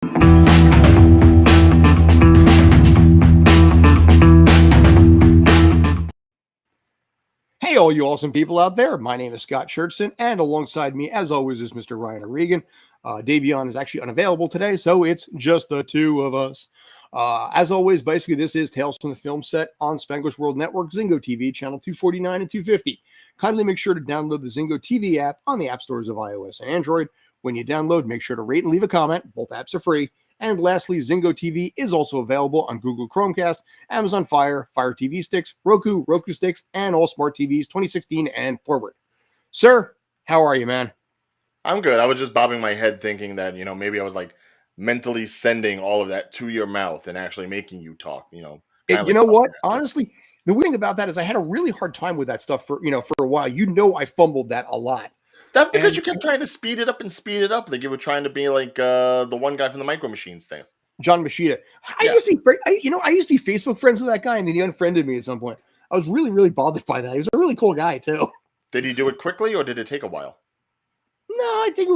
Hey, all you awesome people out there. My name is Scott Churchson, and alongside me, as always, is Mr. Ryan O'Regan. Davion is actually unavailable today, so it's just the two of us. As always, basically, this is Tales from the Film Set on Spanglish World Network, Zingo TV, channel 249 and 250. Kindly make sure to download the Zingo TV app on the app stores of iOS and Android. When you download, make sure to rate and leave a comment. Both apps are free. And lastly, Zingo TV is also available on Google Chromecast, Amazon Fire, Fire TV sticks, Roku, Roku sticks, and all smart TVs 2016 and forward. Sir, how are you, man? I'm good. I was just bobbing my head thinking that, maybe I was like mentally sending all of that to your mouth and actually making you talk, You know what? Honestly, the weird thing about that is I had a really hard time with that stuff for a while. I fumbled that a lot. That's because you kept trying to speed it up. Like you were trying to be like the one guy from the Micro Machines thing. John Machida. I used to be Facebook friends with that guy, and then he unfriended me at some point. I was really, really bothered by that. He was a really cool guy, too. Did he do it quickly, or did it take a while? No, I think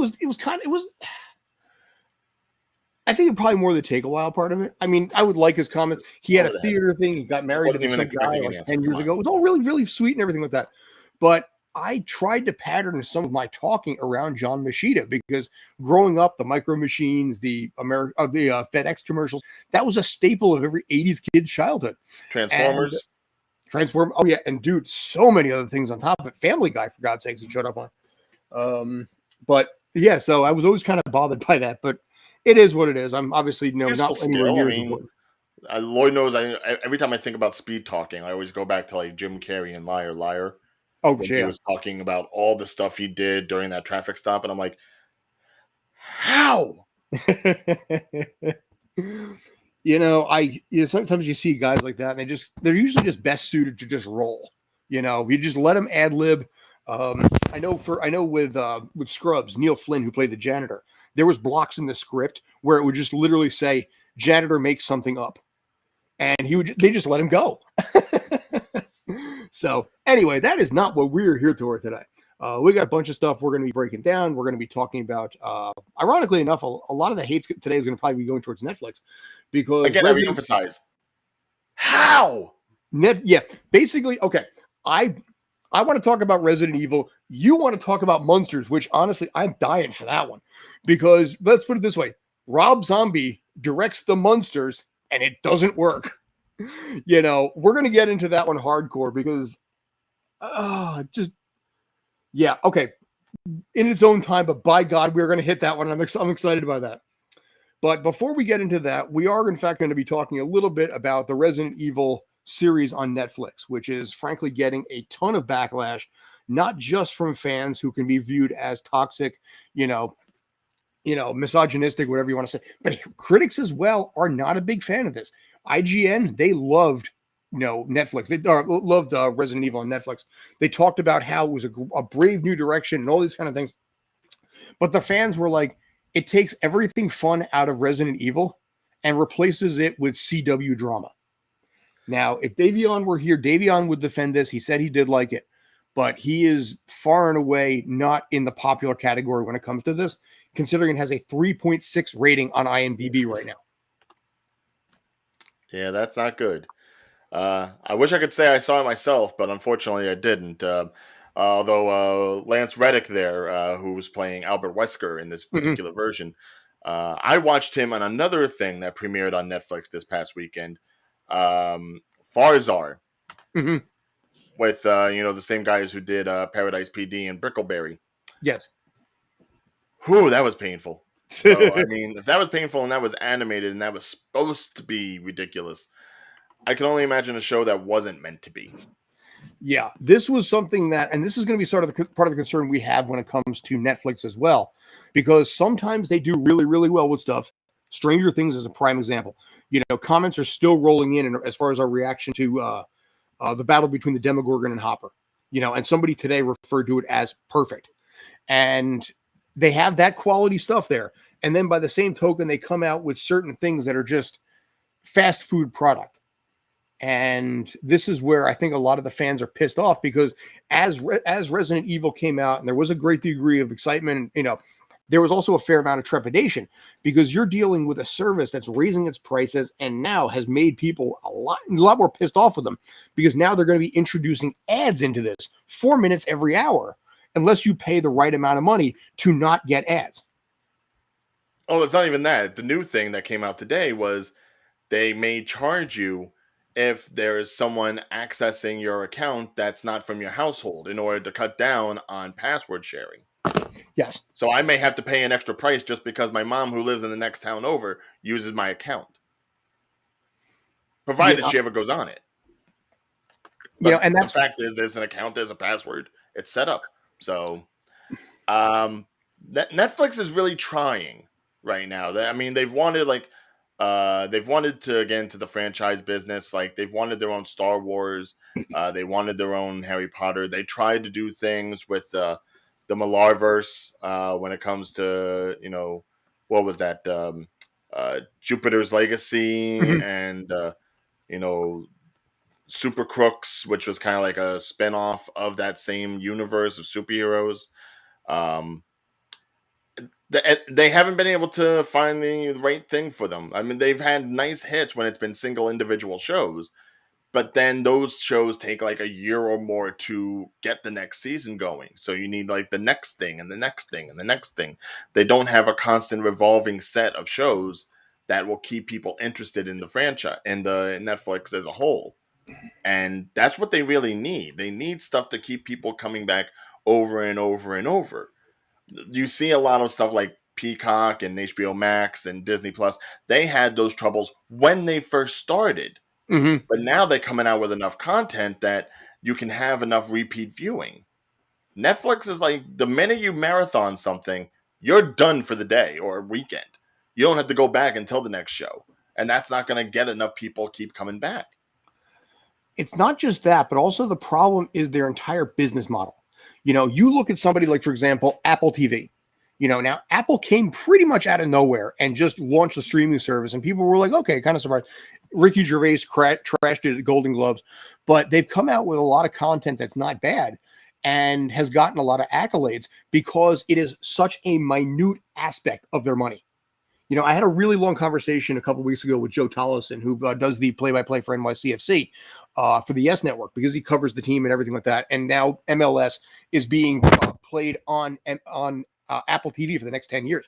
I think it probably more the take a while part of it. I mean, I would like his comments. He had a theater thing. He got married to some guy like 10 years ago. It was all really, really sweet and everything like that. But I tried to pattern some of my talking around John Machida because growing up, the Micro Machines, the FedEx commercials, that was a staple of every 80s kid's childhood. Transformers. Oh, yeah. And dude, so many other things on top of it. Family Guy, for God's sakes, he showed up on. But yeah, so I was always kind of bothered by that. But it is what it is. I'm obviously not anywhere near Lloyd knows. Every time I think about speed talking, I always go back to like Jim Carrey and Liar Liar. Oh, yeah. He was talking about all the stuff he did during that traffic stop, and I'm like, how? Sometimes you see guys like that, and they're usually just best suited to just roll. You just let them ad lib. I know with Scrubs, Neil Flynn, who played the janitor, there was blocks in the script where it would just literally say janitor makes something up, and they just let him go. So anyway, that is not what we're here for today. We got a bunch of stuff we're going to be breaking down. We're going to be talking about, ironically enough, a lot of the hate today is going to probably be going towards Netflix because again, I reemphasize how. Basically, okay. I want to talk about Resident Evil. You want to talk about Monsters, which honestly, I'm dying for that one because let's put it this way: Rob Zombie directs the Monsters, and it doesn't work. We're going to get into that one hardcore because okay, in its own time, but by God, we're going to hit that one. I'm excited about that. But before we get into that, we are in fact going to be talking a little bit about the Resident Evil series on Netflix, which is frankly getting a ton of backlash, not just from fans who can be viewed as toxic, misogynistic, whatever you want to say, but critics as well are not a big fan of this. IGN, they loved, Netflix. They loved Resident Evil on Netflix. They talked about how it was a brave new direction and all these kind of things. But the fans were like, it takes everything fun out of Resident Evil and replaces it with CW drama. Now, if Davion were here, Davion would defend this. He said he did like it, but he is far and away not in the popular category when it comes to this, considering it has a 3.6 rating on IMDb right now. Yeah, that's not good. I wish I could say I saw it myself, but unfortunately I didn't. Although Lance Reddick there, who was playing Albert Wesker in this particular version, I watched him on another thing that premiered on Netflix this past weekend, Farzar, with the same guys who did Paradise PD and Brickleberry. Yes. Whew, that was painful. So, I mean, if that was painful and that was animated and that was supposed to be ridiculous, I can only imagine a show that wasn't meant to be. Yeah, this was something and this is going to be sort of part of the concern we have when it comes to Netflix as well, because sometimes they do really, really well with stuff. Stranger Things is a prime example. Comments are still rolling in as far as our reaction to the battle between the Demogorgon and Hopper. And somebody today referred to it as perfect. And they have that quality stuff there. And then by the same token, they come out with certain things that are just fast food product. And this is where I think a lot of the fans are pissed off because as Resident Evil came out and there was a great degree of excitement, there was also a fair amount of trepidation because you're dealing with a service that's raising its prices and now has made people a lot more pissed off with them because now they're going to be introducing ads into this 4 minutes every hour unless you pay the right amount of money to not get ads. Oh, it's not even that. The new thing that came out today was they may charge you if there is someone accessing your account that's not from your household in order to cut down on password sharing. Yes. So I may have to pay an extra price just because my mom, who lives in the next town over, uses my account, provided she ever goes on it. But and the that's fact is, there's an account, there's a password, it's set up. So Netflix is really trying right now. I mean, they've wanted to get into the franchise business. Like they've wanted their own Star Wars. They wanted their own Harry Potter. They tried to do things with the Millarverse when it comes to what was that Jupiter's Legacy Mhm. and Super Crooks, which was kind of like a spinoff of that same universe of superheroes. Um, they haven't been able to find the right thing for them. I mean, they've had nice hits when it's been single individual shows, but then those shows take like a year or more to get the next season going. So you need like the next thing and the next thing and the next thing. They don't have a constant revolving set of shows that will keep people interested in the franchise and the Netflix as a whole. And that's what they really need. They need stuff to keep people coming back over and over and over. You see a lot of stuff like Peacock and HBO Max and Disney Plus. They had those troubles when they first started, Mhm. but now they're coming out with enough content that you can have enough repeat viewing. Netflix is like the minute you marathon something, you're done for the day or weekend. You don't have to go back until the next show, and that's not going to get enough people keep coming back. It's not just that, but also the problem is their entire business model. You look at somebody like, for example, Apple TV. Now Apple came pretty much out of nowhere and just launched a streaming service, and people were like, okay, kind of surprised. Ricky Gervais trashed it at the Golden Globes, but they've come out with a lot of content that's not bad and has gotten a lot of accolades because it is such a minute aspect of their money. I had a really long conversation a couple weeks ago with Joe Tollison, who does the play-by-play for NYCFC for the Yes Network, because he covers the team and everything like that. And now MLS is being played on Apple TV for the next 10 years.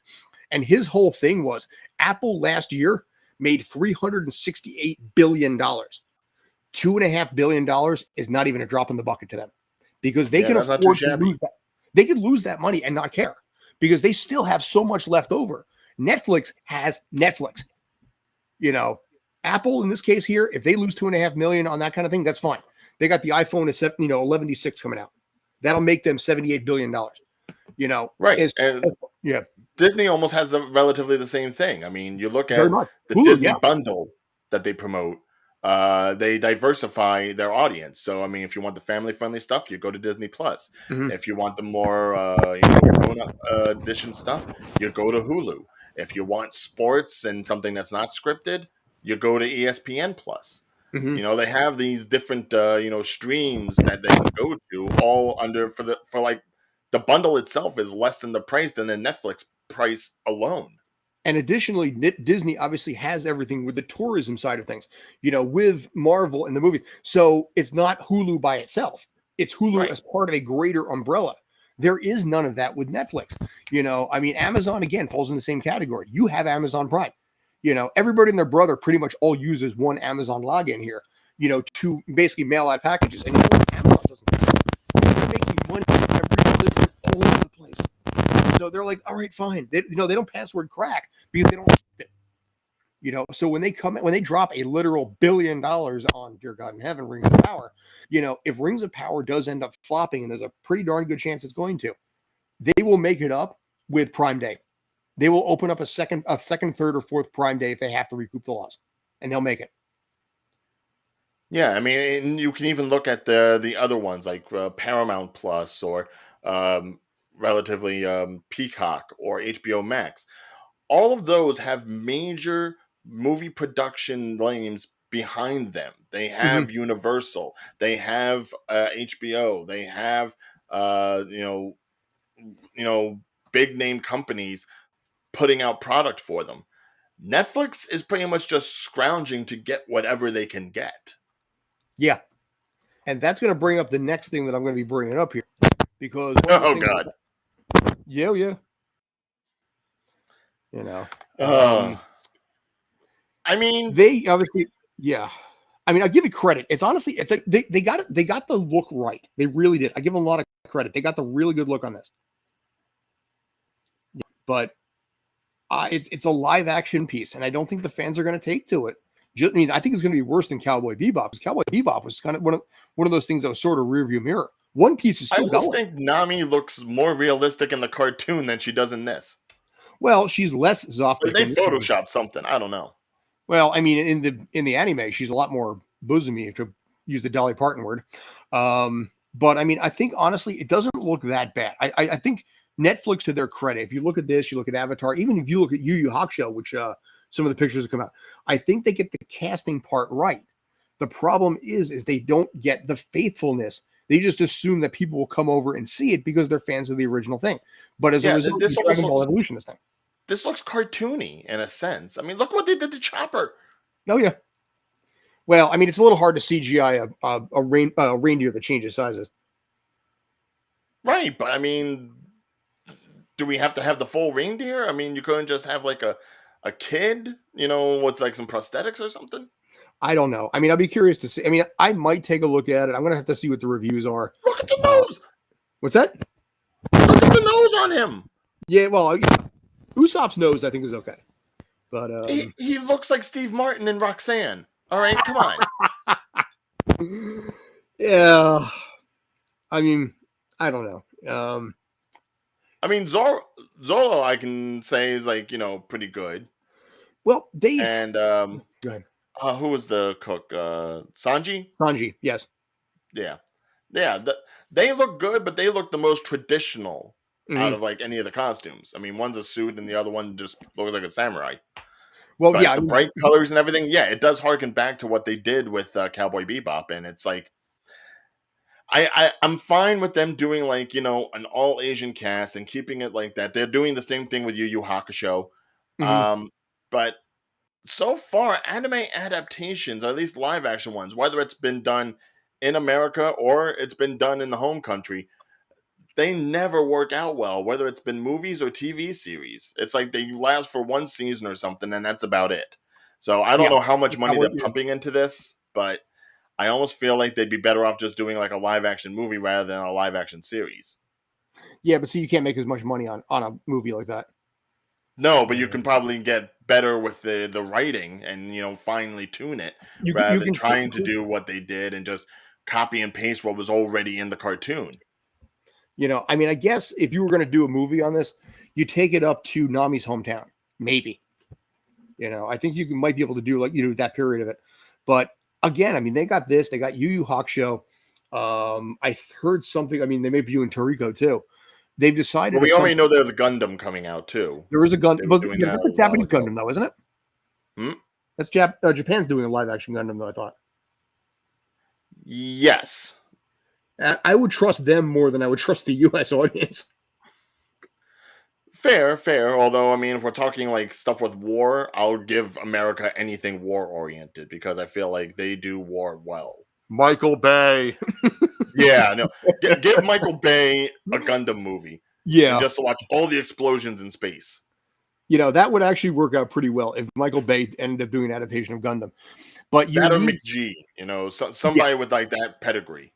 And his whole thing was Apple last year made $368 billion. $2.5 billion is not even a drop in the bucket to them because they Yeah, can that's not too afford to shabby. lose that. They could lose that money and not care because they still have so much left over. Netflix has Netflix. Apple in this case here, if they lose $2.5 million on that kind of thing, that's fine. They got the iPhone 11D6 coming out. That'll make them $78 billion. Right. And Yeah, Disney almost has relatively the same thing. I mean, you look very at much. the Hulu, Disney yeah. bundle that they promote. They diversify their audience. So, I mean, if you want the family-friendly stuff, you go to Disney Plus. Mm-hmm. If you want the more, grown-up edition stuff, you go to Hulu. If you want sports and something that's not scripted, you go to ESPN Plus. Mm-hmm. They have these different, streams that they can go to all under for like the bundle itself is less than the price than the Netflix price alone. And additionally, Disney obviously has everything with the tourism side of things, with Marvel and the movies. So it's not Hulu by itself. It's Hulu Right. as part of a greater umbrella. There is none of that with Netflix. I mean, Amazon, again, falls in the same category. You have Amazon Prime. Everybody and their brother pretty much all uses one Amazon login here, to basically mail out packages. And Amazon doesn't. They're making money every delivery all over the place. So they're like, all right, fine. They don't password crack because they don't. So when they drop a literal $1 billion on, dear God in heaven, Rings of Power, if Rings of Power does end up flopping, and there's a pretty darn good chance it's going to, they will make it up with Prime Day. They will open up a second, third, or fourth Prime Day if they have to recoup the loss, and they'll make it. Yeah, I mean, and you can even look at the other ones like Paramount Plus or relatively Peacock or HBO Max. All of those have major movie production names behind them. They Mm-hmm. have Universal, they have HBO, they have uh, you know, big name companies putting out product for them. Netflix is pretty much just scrounging to get whatever they can get. Yeah. And that's going to bring up the next thing that I'm going to be bringing up here. Because one of the Oh things God. yeah. You know, I mean, they obviously, yeah. I mean, I'll give you credit. It's honestly, it's like they got it. They got the look right. They really did. I give them a lot of credit. They got the really good look on this. But it's a live action piece, and I don't think the fans are going to take to it. I mean, I think it's going to be worse than Cowboy Bebop, because Cowboy Bebop was kind of one of those things that was sort of rearview mirror. One Piece is I still almost going. think Nami looks more realistic in the cartoon than she does in this. Well, she's less Or Zoptic. they photoshopped something. I don't know. Well, I mean, in the anime, she's a lot more bosomy, to use the Dolly Parton word. But I mean, I think honestly, it doesn't look that bad. I think Netflix, to their credit, if you look at this, you look at Avatar, even if you look at Yu Yu Hakusho, which some of the pictures have come out, I think they get the casting part right. The problem is they don't get the faithfulness. They just assume that people will come over and see it because they're fans of the original thing. But as a result, this Dragon Ball Evolution, this thing. This looks cartoony in a sense. I mean, look what they did to Chopper. Oh yeah. Well, I mean, it's a little hard to CGI a reindeer that changes sizes. Right, but I mean, do we have to have the full reindeer? I mean, you couldn't just have like a kid, what's like some prosthetics or something? I don't know. I mean, I'll be curious to see. I mean, I might take a look at it. I'm going to have to see what the reviews are. Look at the nose. What's that? Look at the nose on him. Yeah, well, Usopp's nose, I think, is okay. But he looks like Steve Martin and Roxanne. All right, come on. Yeah. I mean, I don't know. I mean, Zolo, I can say, is like, pretty good. Well, they... And, go ahead. Who was the cook? Sanji? Sanji, yes. Yeah. Yeah, they look good, but they look the most traditional out of like any of the costumes. I mean, one's a suit and the other one just looks like a samurai. Well, but yeah, the bright colors and everything, yeah, it does harken back to what they did with Cowboy Bebop, and it's like I'm fine with them doing like an all Asian cast and keeping it like that. They're doing the same thing with Yu Yu Hakusho, but so far, anime adaptations, or at least live action ones, whether it's been done in America or it's been done in the home country, they never work out well, whether it's been movies or TV series. It's like they last for one season or something, and that's about it. So I don't know how much money they're pumping into this, but I almost feel like they'd be better off just doing like a live action movie rather than a live action series. Yeah, but see, you can't make as much money on a movie like that. No, but you can probably get better with the writing and finally tune it rather than trying to do what they did and just copy and paste what was already in the cartoon. I mean, I guess if you were going to do a movie on this, you take it up to Nami's hometown, maybe. I think you might be able to do that period of it. But again, I mean, they got this, they got Yu Yu Hakusho. I heard something. I mean, they may be doing Toriko too. They've decided. Well, we already know there's a Gundam coming out too. There is a Gundam, but that's a Japanese Gundam, though, isn't it? That's Japan's doing a live action Gundam, though. I thought. Yes. I would trust them more than I would trust the U.S. audience. Fair. Although, I mean, if we're talking like stuff with war, I'll give America anything war-oriented because I feel like they do war well. Michael Bay. Yeah, no. Give Michael Bay a Gundam movie. Yeah. And just to watch all the explosions in space. That would actually work out pretty well if Michael Bay ended up doing an adaptation of Gundam. But that or McG, somebody with like that pedigree.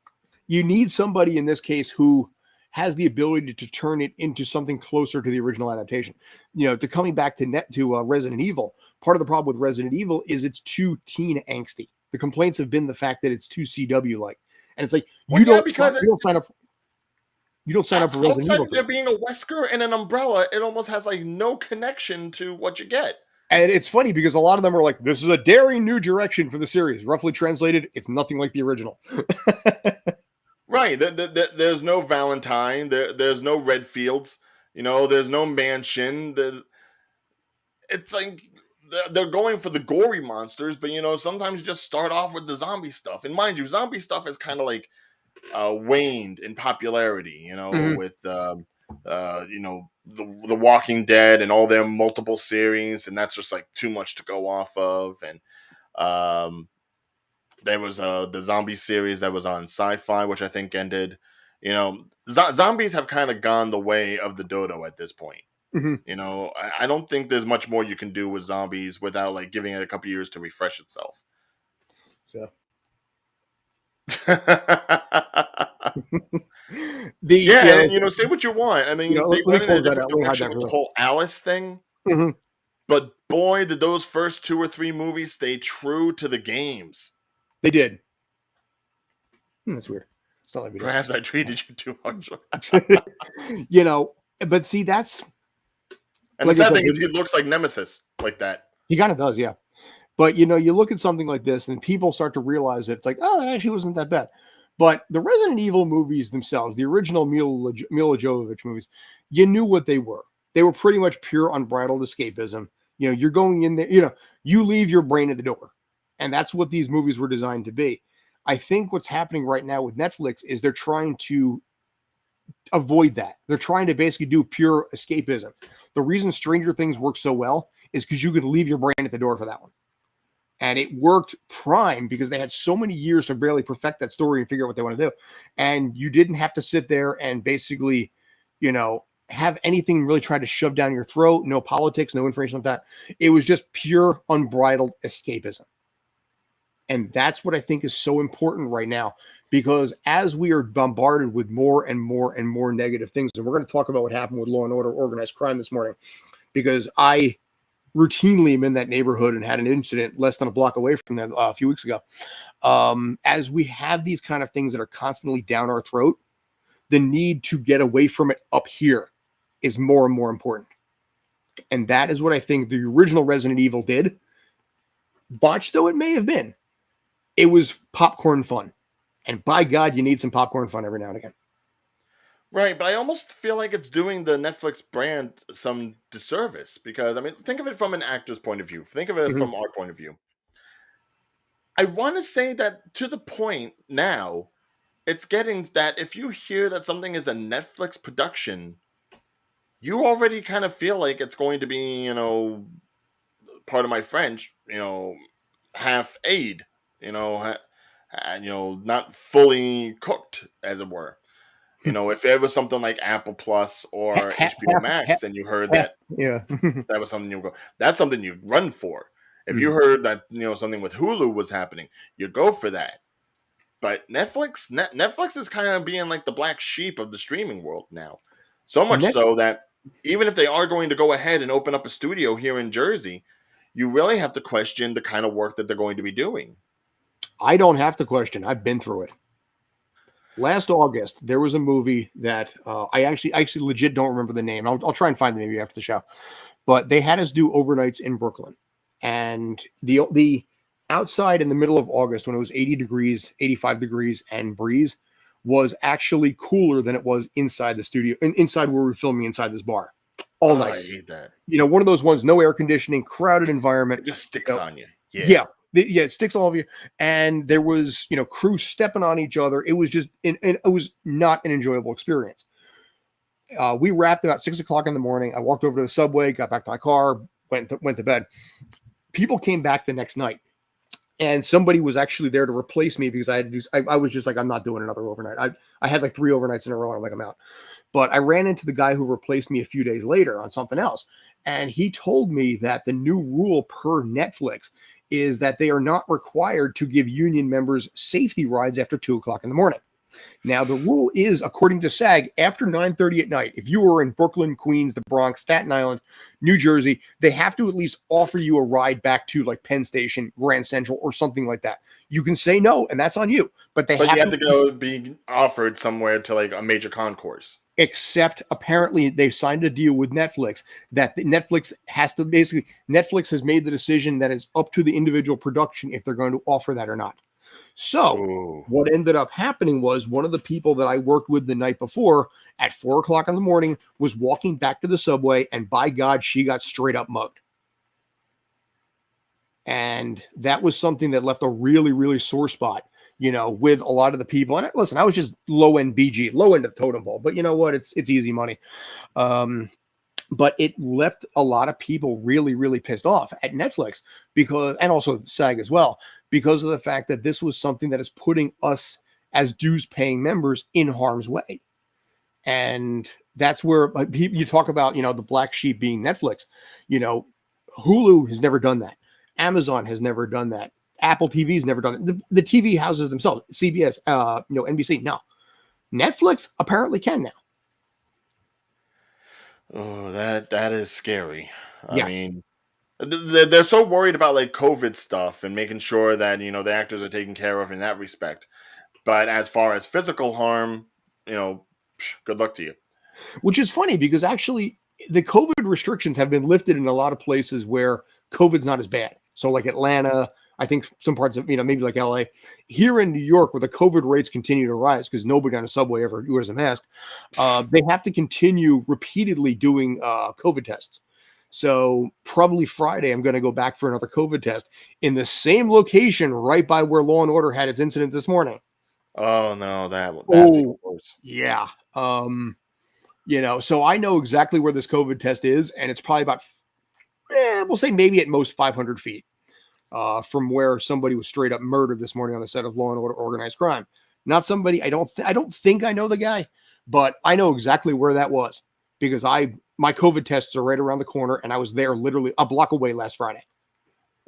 You need somebody in this case who has the ability to turn it into something closer to the original adaptation. To coming back to Resident Evil, part of the problem with Resident Evil is it's too teen angsty. The complaints have been the fact that it's too CW-like. And it's like, you don't sign up for Resident Evil. Outside of there being a Wesker and an umbrella, it almost has like no connection to what you get. And it's funny because a lot of them are like, this is a daring new direction for the series. Roughly translated, it's nothing like the original. Right. There's no Valentine. There's no Redfields. There's no Mansion. It's like they're going for the gory monsters, but sometimes you just start off with the zombie stuff. And mind you, zombie stuff is kind of like waned in popularity. With the Walking Dead and all their multiple series, and that's just like too much to go off of. And um, there was the zombie series that was on Sci-Fi, which I think ended. You know, zombies have kind of gone the way of the dodo at this point. Mhm. You know, I don't think there's much more you can do with zombies without like giving it a couple years to refresh itself. So Yeah, yeah, and say what you want. I mean, they let me went in a close that different out. Let me hide direction that with for the you. whole Alice thing, Mhm. but boy, did those first 2 or 3 movies stay true to the games. They did. That's weird. It's not like we don't. Perhaps I treated you too harshly. But see, that's And the like I sad said, thing is, he looks like Nemesis, like that. he kind of does, yeah. But you look at something like this, and people start to realize that it's like, oh, that actually wasn't that bad. But the Resident Evil movies themselves, the original Mila Jovovich movies, you knew what they were. They were pretty much pure unbridled escapism. You're going in there, you leave your brain at the door. And that's what these movies were designed to be. I think what's happening right now with Netflix is they're trying to avoid that. They're trying to basically do pure escapism. The reason Stranger Things works so well is because you could leave your brain at the door for that one. And it worked prime because they had so many years to barely perfect that story and figure out what they want to do. And you didn't have to sit there and basically, have anything really try to shove down your throat. No politics, no information like that. It was just pure unbridled escapism. And that's what I think is so important right now, because as we are bombarded with more and more and more negative things, and we're going to talk about what happened with Law and Order Organized Crime this morning, because I routinely am in that neighborhood and had an incident less than a block away from them a few weeks ago. As we have these kind of things that are constantly down our throat, the need to get away from it up here is more and more important. And that is what I think the original Resident Evil did. Botched though it may have been, it was popcorn fun. And by God, you need some popcorn fun every now and again. Right, but I almost feel like it's doing the Netflix brand some disservice because, I mean, think of it from an actor's point of view. Think of it Mm-hmm. from our point of view. I want to say that to the point now, it's getting that if you hear that something is a Netflix production, you already kind of feel like it's going to be, part of my French, half aid, not fully cooked, as it were. If it was something like Apple Plus or HBO Max, and you heard that yeah, that was something you go, that's something you run for. If you Mhm. heard that something with Hulu was happening, you go for that. But Netflix is kind of being like the black sheep of the streaming world now. So much Net- so that even if they are going to go ahead and open up a studio here in Jersey, you really have to question the kind of work that they're going to be doing. I don't have to question. I've been through it. Last August, there was a movie that I actually legit don't remember the name. I'll try and find it maybe after the show. But they had us do overnights in Brooklyn, and the outside in the middle of August when it was 80 degrees, 85 degrees, and breeze was actually cooler than it was inside the studio, inside where we were filming inside this bar all Oh, night. I hate that. One of those ones, no air conditioning, crowded environment. It just sticks on you. Yeah. It sticks all of you. And there was, crew stepping on each other. It was just, it was not an enjoyable experience. We wrapped about 6:00 in the morning. I walked over to the subway, got back to my car, went to bed. People came back the next night, and somebody was actually there to replace me because I had to do. I was just like, I'm not doing another overnight. I had like 3 overnights in a row, and I'm like, I'm out. But I ran into the guy who replaced me a few days later on something else, and he told me that the new rule per Netflix is that they are not required to give union members safety rides after 2:00 in the morning. Now, the rule is, according to SAG, after 9:30 at night, if you were in Brooklyn, Queens, the Bronx, Staten Island, New Jersey, they have to at least offer you a ride back to like Penn Station, Grand Central, or something like that. You can say no, and that's on you. But You have to go be offered somewhere to like a major concourse. Except apparently they've signed a deal with Netflix that Netflix has made the decision that it's up to the individual production if they're going to offer that or not. So Ooh. what ended up happening was one of the people that I worked with the night before at 4:00 in the morning was walking back to the subway, and by God, she got straight up mugged. And that was something that left a really, really sore spot, with a lot of the people. And listen, I was just low end BG, low end of totem pole, but you know what? It's easy money. but it left a lot of people really, really pissed off at Netflix because, and also SAG as well, because of the fact that this was something that is putting us as dues paying members in harm's way. And that's where you talk about, the black sheep being Netflix. Hulu has never done that. Amazon has never done that. Apple TV's never done it. The TV houses themselves, CBS, NBC. No, Netflix apparently can now. Oh, that is scary. I Yeah. mean, they're so worried about like COVID stuff and making sure that the actors are taken care of in that respect. But as far as physical harm, good luck to you. Which is funny because actually the COVID restrictions have been lifted in a lot of places where COVID's not as bad. So like Atlanta, I think some parts of, maybe like LA. Here in New York, where the COVID rates continue to rise because nobody on a subway ever wears a mask, they have to continue repeatedly doing COVID tests. So probably Friday, I'm going to go back for another COVID test in the same location right by where Law and Order had its incident this morning. Oh no, that's Oh, yeah. So I know exactly where this COVID test is, and it's probably about, we'll say maybe at most 500 feet from where somebody was straight up murdered this morning on the set of Law and Order Organized Crime. Not somebody, I don't think I know the guy, but I know exactly where that was because my COVID tests are right around the corner, and I was there literally a block away last Friday.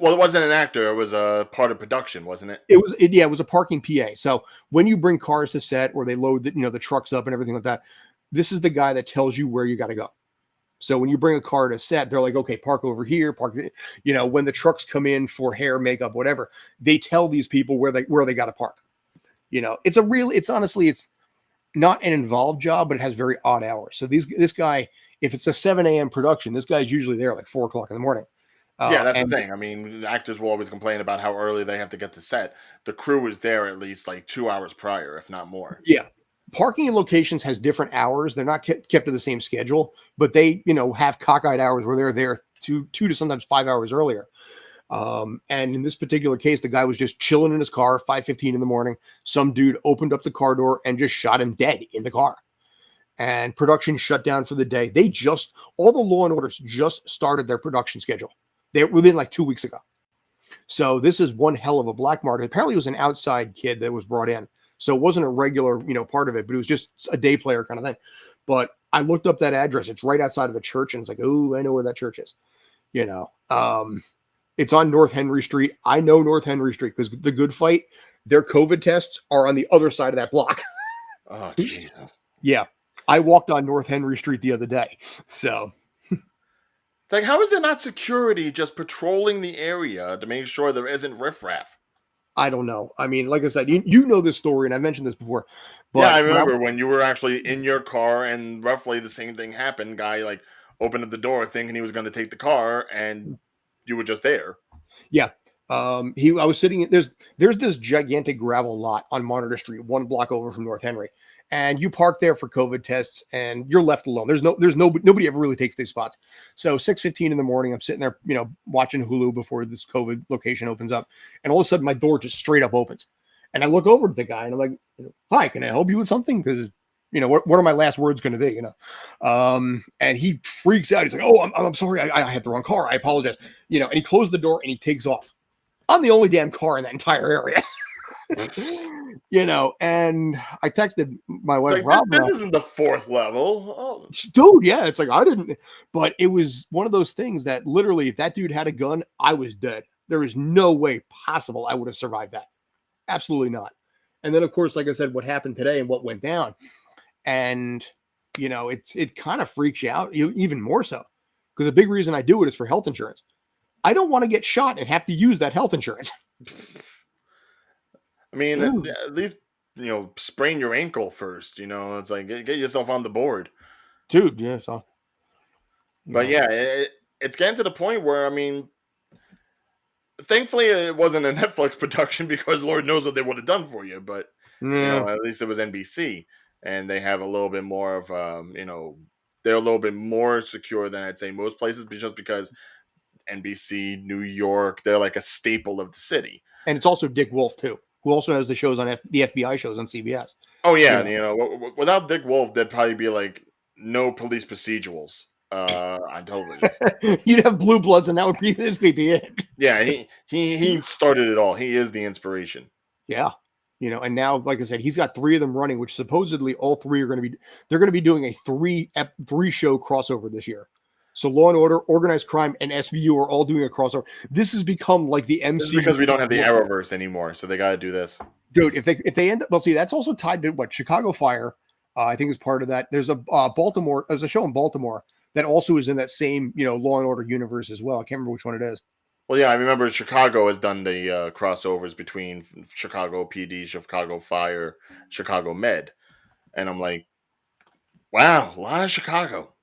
Well, it wasn't an actor; it was a part of production, wasn't it? It was a parking PA. So when you bring cars to set or they load the trucks up and everything like that, this is the guy that tells you where you got to go. So when you bring a car to set, they're like, okay, park over here, park. When the trucks come in for hair, makeup, whatever, they tell these people where they got to park. It's honestly, it's not an involved job, but it has very odd hours. So this guy, if it's a 7 a.m. production, this guy's usually there like 4 o'clock in the morning. Yeah, that's the thing. I mean, actors will always complain about how early they have to get to set. The crew is there at least like 2 hours prior, if not more. Yeah. Parking in locations has different hours. They're not kept to the same schedule, but they, have cockeyed hours where they're there 2 to sometimes 5 hours earlier. And in this particular case, the guy was just chilling in his car, 5:15 in the morning. Some dude opened up the car door and just shot him dead in the car. And production shut down for the day. All the Law and Orders just started their production schedule. They're within like 2 weeks ago. So this is one hell of a black market. Apparently it was an outside kid that was brought in. So it wasn't a regular, part of it, but it was just a day player kind of thing. But I looked up that address. It's right outside of a church. And it's like, oh, I know where that church is. It's on North Henry Street. I know North Henry Street because the Good Fight, their COVID tests are on the other side of that block. Oh, Jesus. Yeah. I walked on North Henry Street the other day. So it's like, how is there not security just patrolling the area to make sure there isn't riffraff? I don't know. I mean, like I said, you know this story, and I mentioned this before. But yeah, I remember when you were actually in your car, and roughly the same thing happened. Guy like opened up the door thinking he was going to take the car, and you were just there. Yeah. I was sitting. There's this gigantic gravel lot on Monitor Street, 1 block over from North Henry, and you park there for COVID tests, and you're left alone. Nobody ever really takes these spots. So 6:15 in the morning, I'm sitting there, watching Hulu before this COVID location opens up, and all of a sudden my door just straight up opens, and I look over to the guy and I'm like, "Hi, can I help you with something?" Because what are my last words going to be? And he freaks out. He's like, "Oh, I'm sorry, I had the wrong car. I apologize." And he closed the door and he takes off. I'm the only damn car in that entire area. And I texted my wife, like, this isn't the 4th level. Oh. Dude, yeah. It's like, I didn't, but it was one of those things that literally, if that dude had a gun, I was dead. There is no way possible I would have survived that. Absolutely not. And then, of course, like I said, what happened today and what went down. And, it kind of freaks you out even more so. Because the big reason I do it is for health insurance. I don't want to get shot and have to use that health insurance. I mean, at least, sprain your ankle first, it's like, get yourself on the board. Dude, yeah. So, but yeah, it's getting to the point where, I mean, thankfully it wasn't a Netflix production because Lord knows what they would have done for you. But, at least it was NBC and they have a little bit more of, they're a little bit more secure than I'd say most places just because NBC, New York, they're like a staple of the city. And it's also Dick Wolf, too, who also has the shows on the FBI shows on CBS. Oh, yeah. Without Dick Wolf, there'd probably be like no police procedurals on television. You'd have Blue Bloods, and that would basically be it. Yeah, he started it all. He is the inspiration. Yeah. And now, like I said, he's got 3 of them running, which supposedly all 3 are going to be, they're going to be doing a 3-show crossover this year. So Law and Order, Organized Crime, and SVU are all doing a crossover. This has become like the MCU. This is because we don't have the Arrowverse anymore, so they got to do this. Dude, if they end up, well, see, that's also tied to what Chicago Fire, I think is part of that. There's a there's a show in Baltimore that also is in that same, Law and Order universe as well. I can't remember which one it is. Well, yeah, I remember Chicago has done the crossovers between Chicago PD, Chicago Fire, Chicago Med, and I'm like, wow, a lot of Chicago.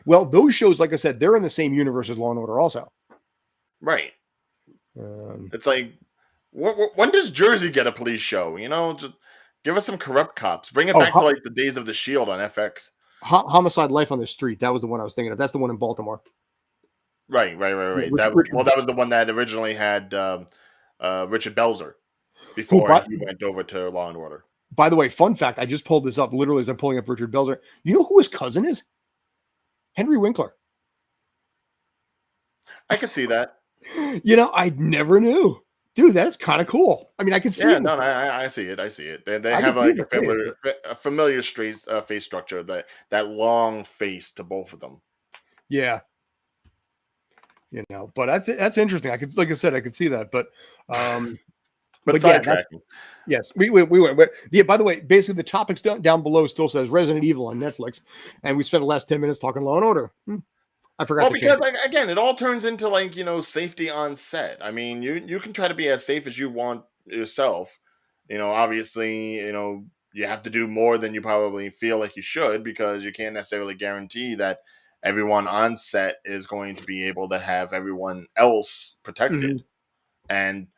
Well, those shows, like I said, they're in the same universe as Law and Order also. Right. It's like, when does Jersey get a police show? Just give us some corrupt cops. Bring it back to like the days of the Shield on FX. Homicide: Life on the Street. That was the one I was thinking of. That's the one in Baltimore. Right. That was the one that originally had Richard Belzer before he went over to Law and Order. By the way, fun fact, I just pulled this up literally as I'm pulling up Richard Belzer. You know who his cousin is? Henry Winkler. I could see that. I never knew. Dude, that is kind of cool. I mean, I can see it. No, I see it. I see it. They have like a familiar face structure, that long face to both of them. Yeah. But that's interesting. Like I said, I could see that. But sidetracking. Yes, we went. But yeah, by the way, basically the topics down below still says Resident Evil on Netflix, and we spent the last 10 minutes talking Law and Order. I forgot. Well, because again, it all turns into like safety on set. I mean, you can try to be as safe as you want yourself. Obviously, you have to do more than you probably feel like you should, because you can't necessarily guarantee that everyone on set is going to be able to have everyone else protected. And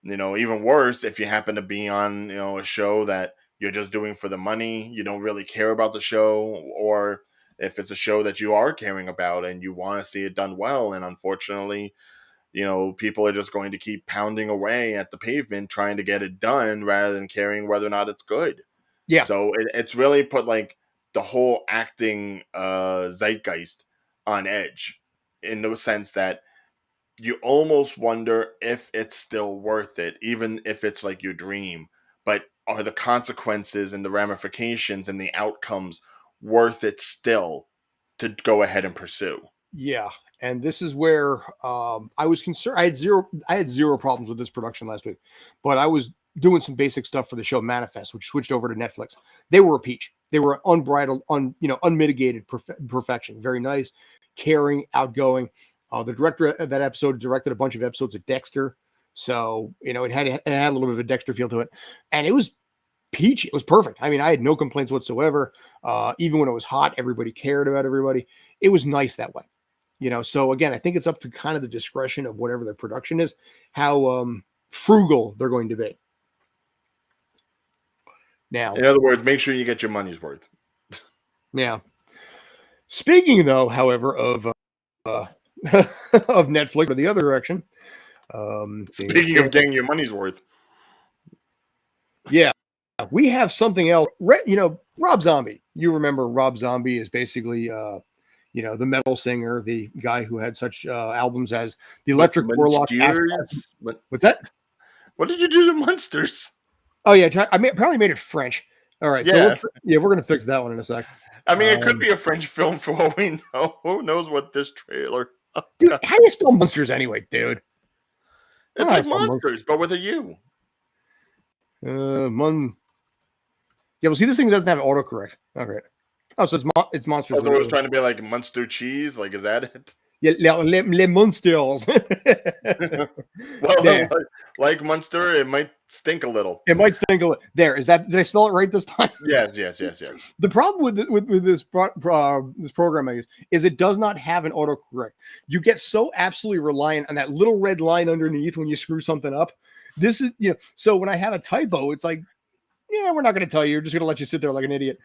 even worse, if you happen to be on a show that you're just doing for the money, you don't really care about the show, or if it's a show that you are caring about and you want to see it done well, and unfortunately, people are just going to keep pounding away at the pavement trying to get it done rather than caring whether or not it's good. Yeah. So it's really put like the whole acting zeitgeist on edge, in the sense that you almost wonder if it's still worth it, even if it's like your dream. But are the consequences and the ramifications and the outcomes worth it still to go ahead and pursue? Yeah. And this is where I was concerned. I had zero problems with this production last week, but I was doing some basic stuff for the show Manifest, which switched over to Netflix. They were a peach. They were unbridled, unmitigated perfection. Very nice, caring, outgoing. The director of that episode directed a bunch of episodes of Dexter. So, it had a little bit of a Dexter feel to it. And it was peachy. It was perfect. I mean, I had no complaints whatsoever. Even when it was hot, everybody cared about everybody. It was nice that way. So again, I think it's up to kind of the discretion of whatever their production is, how frugal they're going to be. Now, in other words, make sure you get your money's worth. Yeah. Speaking, though, however, of Netflix, or the other direction. Speaking of getting your money's worth. Yeah. We have something else. Rob Zombie. You remember Rob Zombie is basically, the metal singer, the guy who had such albums as The Electric Warlock. What's that? What did you do to Monsters? Oh, yeah. Apparently made it French. All right. Yeah. So we're going to fix that one in a sec. I mean, it could be a French film for all we know. Who knows what this trailer... Dude, how do you spell monsters anyway, dude? It's like monsters, but with a U. Yeah, well, see, this thing doesn't have autocorrect. Okay. Oh, so it's monsters. I thought it was trying to be like Munster cheese. Like, is that it? Yeah, les monsters. Well, yeah. like Munster, it might stink a little. It might stink a little. Did I spell it right this time? Yes. The problem with this program I use is it does not have an autocorrect. You get so absolutely reliant on that little red line underneath when you screw something up. This is, so when I have a typo, it's like, yeah, we're not going to tell you. We're just going to let you sit there like an idiot.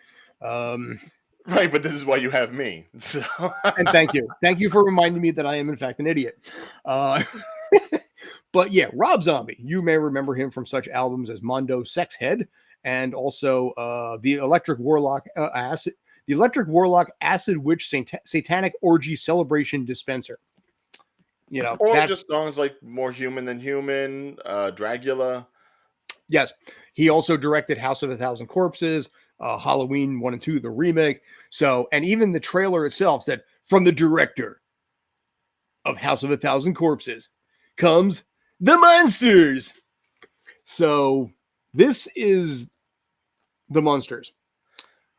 Right, but this is why you have me. So. And thank you for reminding me that I am in fact an idiot. But yeah, Rob Zombie, you may remember him from such albums as Mondo, Sex Head, and also the Electric Warlock the Electric Warlock Acid Witch Satanic Orgy Celebration Dispenser. You know, Or that's, just songs like More Human Than Human, Dragula. yes. He also directed House of a Thousand Corpses, Halloween 1 and 2, the remake. So, and even the trailer itself said, from the director of House of a Thousand Corpses comes the monsters. So, this is the monsters.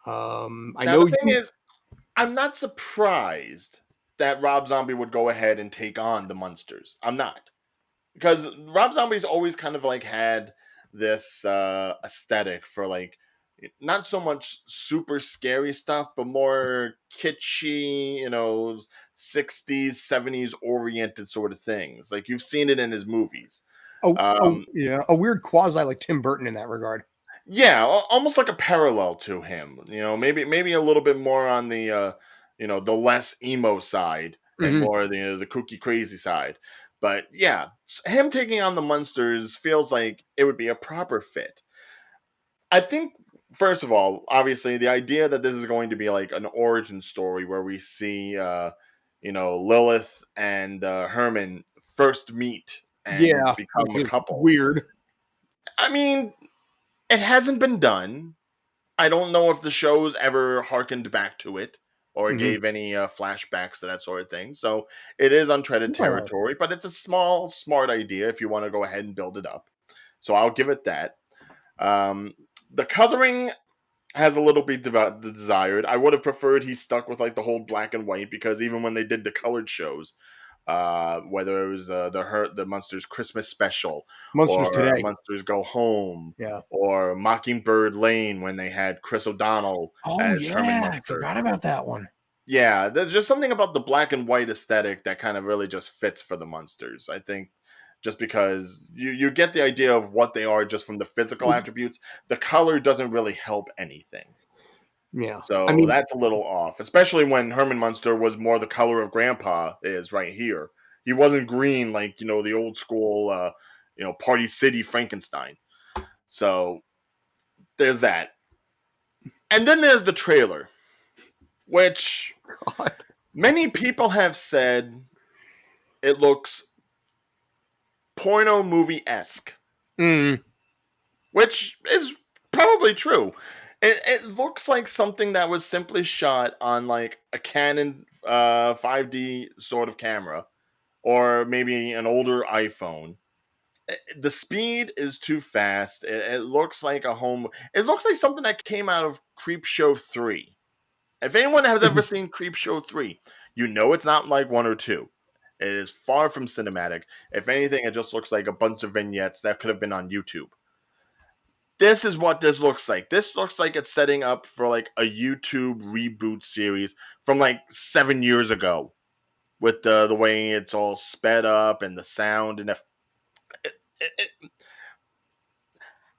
I Now, the know thing you. is, I'm not surprised that Rob Zombie would go ahead and take on the monsters. I'm not. Because Rob Zombie's always kind of like had this aesthetic for like not so much super scary stuff, but more kitschy, 60s, 70s oriented sort of things. Like you've seen it in his movies. Oh, Um, yeah, a weird quasi like Tim Burton in that regard. yeah, almost like a parallel to him. Maybe a little bit more on the the less emo side and Mm-hmm. more the kooky crazy side. But yeah, him taking on the monsters feels like it would be a proper fit. I think first of all, obviously the idea that this is going to be like an origin story where we see Lilith and Herman first meet and Yeah, which become a is couple. weird. I mean, it hasn't been done. I don't know if the shows ever harkened back to it or Mm-hmm. gave any flashbacks to that sort of thing. So it is untreaded Oh, territory, but it's a small, smart idea if you want to go ahead and build it up. So I'll give it that. Um, the coloring has a little bit desired. I would have preferred he stuck with like the whole black and white because even when they did the colored shows, whether it was the Monsters Christmas special Monsters or Today. Monsters Go Home Yeah. or Mockingbird Lane when they had Chris O'Donnell Oh as Herman yeah, I Munster. forgot about that one. Yeah, there's just something about the black and white aesthetic that kind of really just fits for the Munsters. I think just because you get the idea of what they are just from the physical attributes, the color doesn't really help anything. Yeah, I So mean, that's a little off, especially when Herman Munster was more the color of Grandpa is right here. He wasn't green like the old school, Party City Frankenstein. So there's that, and then there's the trailer, which God. many people have said it looks porno movie esque, Mm, which is probably true. It looks like something that was simply shot on like a Canon 5D sort of camera or maybe an older iPhone. The speed is too fast. It looks like a home. It looks like something that came out of Creep Show 3. If anyone has ever seen Creep Show 3, you know it's not like 1 or 2. It is far from cinematic. If anything, it just looks like a bunch of vignettes that could have been on YouTube. This is what this looks like. This looks like it's setting up for like a YouTube reboot series from like 7 years ago with the way it's all sped up and the sound and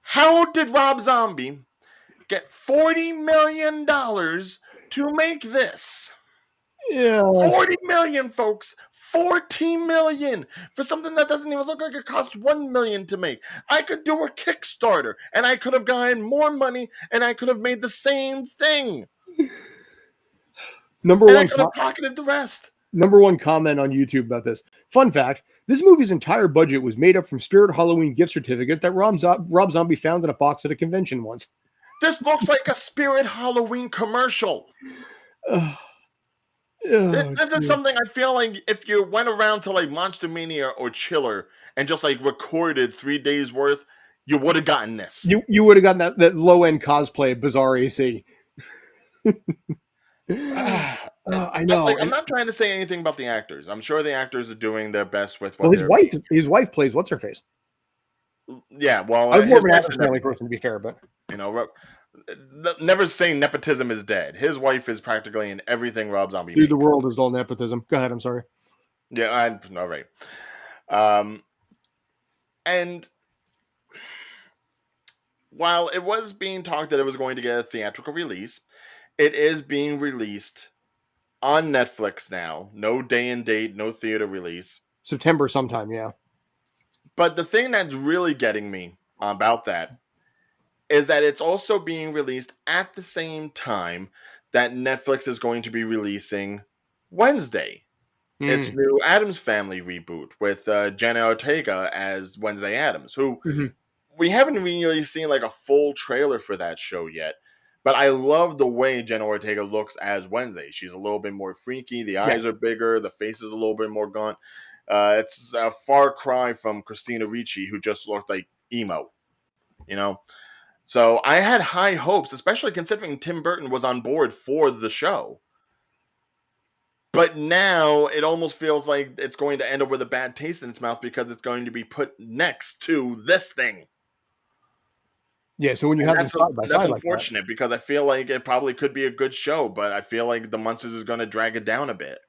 how did Rob Zombie get $40 million to make this? yeah. 40 million, folks. 14 million for something that doesn't even look like it cost 1 million to make. I could do a Kickstarter and I could have gotten more money and I could have made the same thing. Number And I one, could have pocketed the rest. number one comment on YouTube about this. Fun fact: this movie's entire budget was made up from Spirit Halloween gift certificates that Rob Zombie found in a box at a convention once. This looks like a Spirit Halloween commercial. Oh, This is something I feel like if you went around to like Monster Mania or Chiller and just like recorded 3 days worth, you would have gotten this. you would have gotten that low end cosplay of Bizarre AC. I know. I'm not trying to say anything about the actors. I'm sure the actors are doing their best with Well, what they're. his wife plays what's her face. Yeah, well, I was more his of an wife's Addams in Family everything. person, to be fair, but Never say nepotism is dead. His wife is practically in everything Rob Zombie dude, the makes. world is all nepotism. Go ahead. I'm sorry. Yeah, all right. And while it was being talked that it was going to get a theatrical release, it is being released on Netflix now. No day and date, no theater release. September sometime. Yeah. But the thing that's really getting me about that is that it's also being released at the same time that Netflix is going to be releasing Wednesday. Its Mm. new Addams Family reboot with Jenna Ortega as Wednesday Addams, who Mhm. we haven't really seen like a full trailer for that show yet. But I love the way Jenna Ortega looks as Wednesday. She's a little bit more freaky. The Yeah. eyes are bigger. The face is a little bit more gaunt. It's a far cry from Christina Ricci, who just looked like emo, you know? So I had high hopes, especially considering Tim Burton was on board for the show. But now it almost feels like it's going to end up with a bad taste in its mouth because it's going to be put next to this thing. Yeah. So when you And have them side by that's side like that, unfortunate because I feel like it probably could be a good show, but I feel like the Munsters is going to drag it down a bit.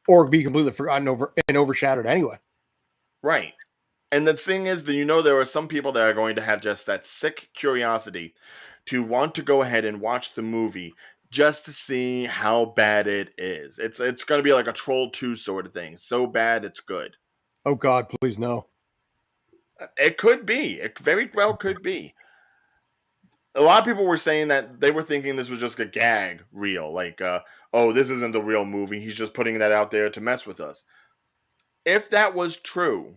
or be completely forgotten and overshadowed anyway. Right. And the thing is that there are some people that are going to have just that sick curiosity to want to go ahead and watch the movie just to see how bad it is. It's going to be like a Troll 2 sort of thing. So bad it's good. Oh God, please no. It could be. It very well could be. A lot of people were saying that they were thinking this was just a gag reel. Like, oh, this isn't the real movie. He's just putting that out there to mess with us. If that was true,